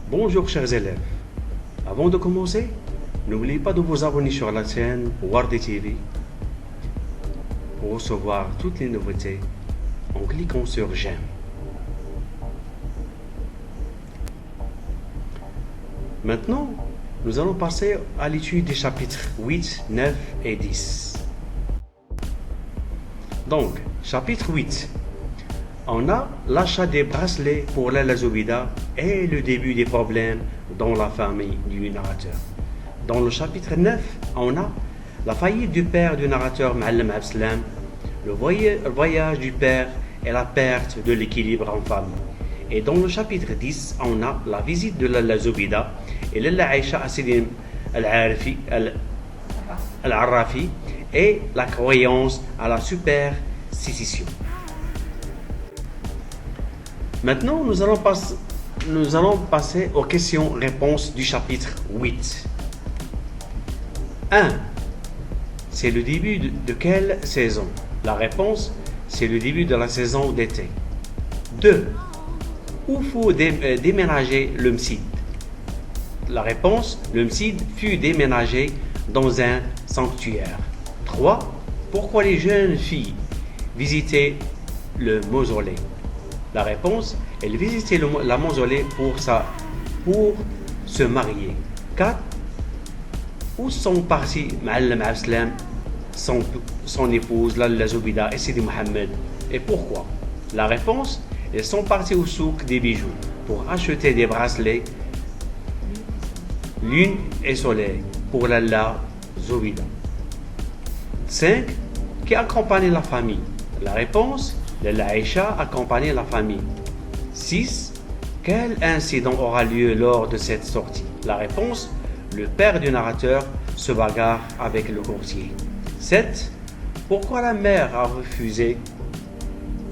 Bonjour chers élèves. Avant de commencer, n'oubliez pas de vous abonner sur la chaîne Wardi TV pour recevoir toutes les nouveautés en cliquant sur j'aime. Maintenant, nous allons passer à l'étude des chapitres 8, 9 et 10. Donc, chapitre 8. On a l'achat des bracelets pour la Zoubida et le début des problèmes dans la famille du narrateur. Dans le chapitre 9, on a la faillite du père du narrateur Ma'allim Abslam, le voyage du père et la perte de l'équilibre en famille. Et dans le chapitre 10, on a la visite de la Zoubida et Lalla Aïcha Asidim Al-Arrafi et la croyance à la superstition. Maintenant, nous allons passer aux questions-réponses du chapitre 8. 1. C'est le début de quelle saison? La réponse, c'est le début de la saison d'été. 2. Où faut déménager le Msid? La réponse, le Msid fut déménagé dans un sanctuaire. 3. Pourquoi les jeunes filles visitaient le mausolée? La réponse, elles visitaient la mausolée pour se marier. 4. Où sont partis Ma'allim Abslam, son épouse, la Zoubida et Sidi Mohammed? Et pourquoi? La réponse, ils sont partis au souk des bijoux pour acheter des bracelets lune et soleil pour la Zoubida. 5. Qui accompagne la famille? La réponse, la Aïcha accompagnait la famille. 6. Quel incident aura lieu lors de cette sortie? La réponse, le père du narrateur se bagarre avec le courtier. 7. Pourquoi la mère a refusé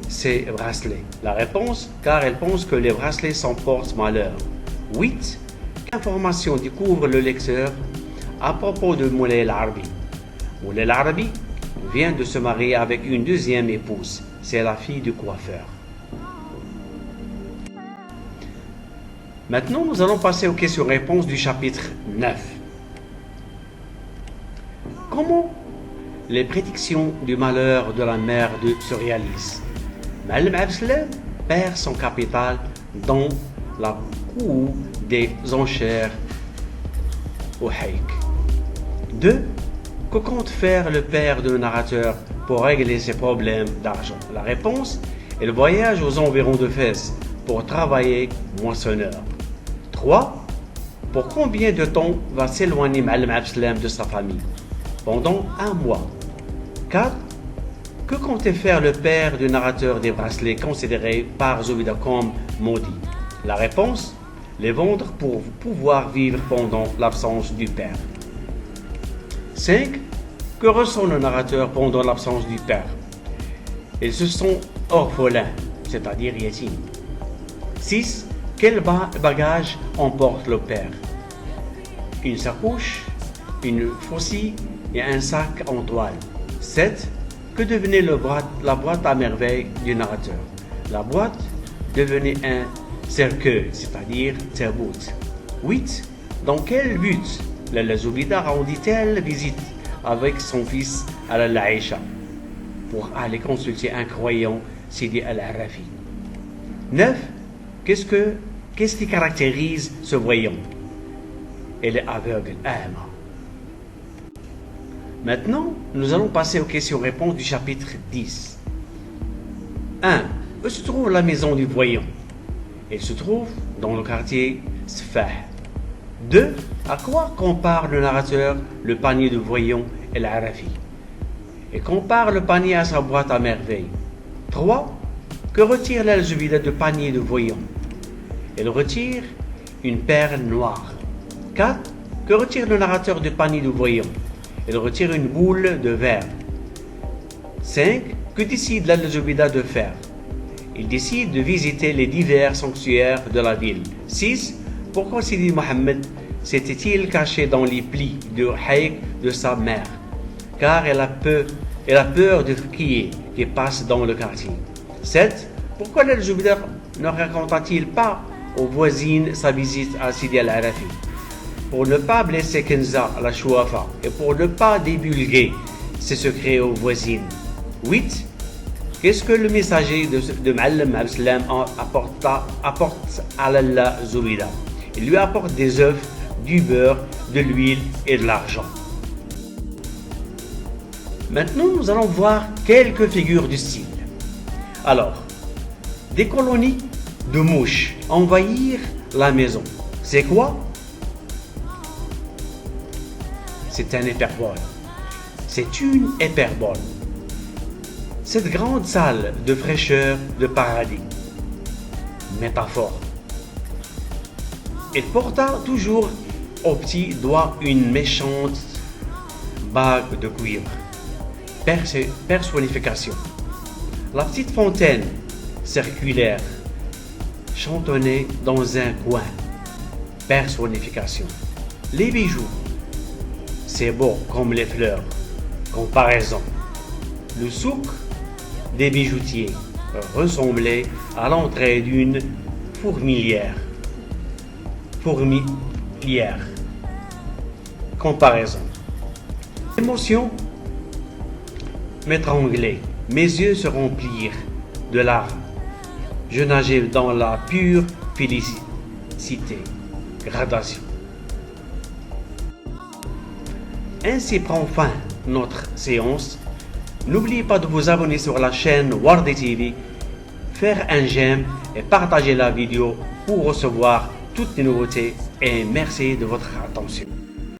ces bracelets? La réponse, car elle pense que les bracelets sont porte-malheur. 8. Quelle information découvre le lecteur à propos de Moulay El-Arabi? Moulay El-Arabi vient de se marier avec une deuxième épouse. C'est la fille du coiffeur. Maintenant, nous allons passer aux questions-réponses du chapitre 9. Comment les prédictions du malheur de la mère se réalisent? Ma'allim Abslam perd son capital dans la cour des enchères au Haïk. 2. Que compte faire le père du narrateur pour régler ses problèmes d'argent? La réponse, il voyage aux environs de Fès pour travailler moissonneur. 3. Pour combien de temps va s'éloigner Ma'allim Abslam de sa famille? Pendant 1 mois. 4. Que comptait faire le père du narrateur des bracelets considérés par Zoubida comme maudits? La réponse, les vendre pour pouvoir vivre pendant l'absence du père. 5. Que ressent le narrateur pendant l'absence du père? Ils se sont orphelins, c'est-à-dire yatim. 6. Quel bagage emporte le père? Une sacoche, une faucille et un sac en toile. 7. Que devenait la boîte à merveille du narrateur? La boîte devenait un cercueil, c'est-à-dire tabout. 8. Dans quel but la Zoubida rendit-elle visite avec son fils à la Aïcha pour aller consulter un croyant, Sidi Al-Arrafi? 9. Qu'est-ce qui caractérise ce voyant? Elle est aveugle, Ama. Maintenant, nous allons passer aux questions-réponses du chapitre 10. 1. Où se trouve la maison du voyant? Elle se trouve dans le quartier Sfah. 2. À quoi compare le narrateur le panier de voyant El-Arafi? Il compare le panier à sa boîte à merveille. 3. Que retire la Zoubida du panier de voyant? Elle retire une perle noire. 4. Que retire le narrateur du panier de voyant? Il retire une boule de verre. 5. Que décide la Zoubida de faire? Il décide de visiter les divers sanctuaires de la ville. 6. Pourquoi Sidi Mohammed s'était-il caché dans les plis de haïk de sa mère? Car elle a peur de qui passe dans le quartier. 7. Pourquoi la Zoubida ne raconta-t-il pas aux voisines sa visite à Sidi Al-Arafi. Pour ne pas blesser Kenza la Chouafa et pour ne pas divulguer ses secrets aux voisines. 8. Qu'est-ce que le messager de Ma'alem Abdeslam apporte à Lalla Zoubida? Il lui apporte des œufs, du beurre, de l'huile et de l'argent. Maintenant, nous allons voir quelques figures du style. Alors, des colonies de mouches envahirent la maison. C'est quoi? C'est un hyperbole. C'est une hyperbole. Cette grande salle de fraîcheur de paradis. Métaphore. Il porta toujours au petit doigt une méchante bague de cuivre. Personnification. La petite fontaine circulaire chantonnait dans un coin. Personnification. Les bijoux. C'est beau comme les fleurs. Comparaison. Le souk des bijoutiers ressemblait à l'entrée d'une fourmilière. Comparaison. L'émotion m'étranglait. Mes yeux se remplirent de larmes. Je nageais dans la pure félicité. Gradation. Ainsi prend fin notre séance. N'oubliez pas de vous abonner sur la chaîne Wardi TV, faire un j'aime et partager la vidéo pour recevoir toutes les nouveautés et merci de votre attention.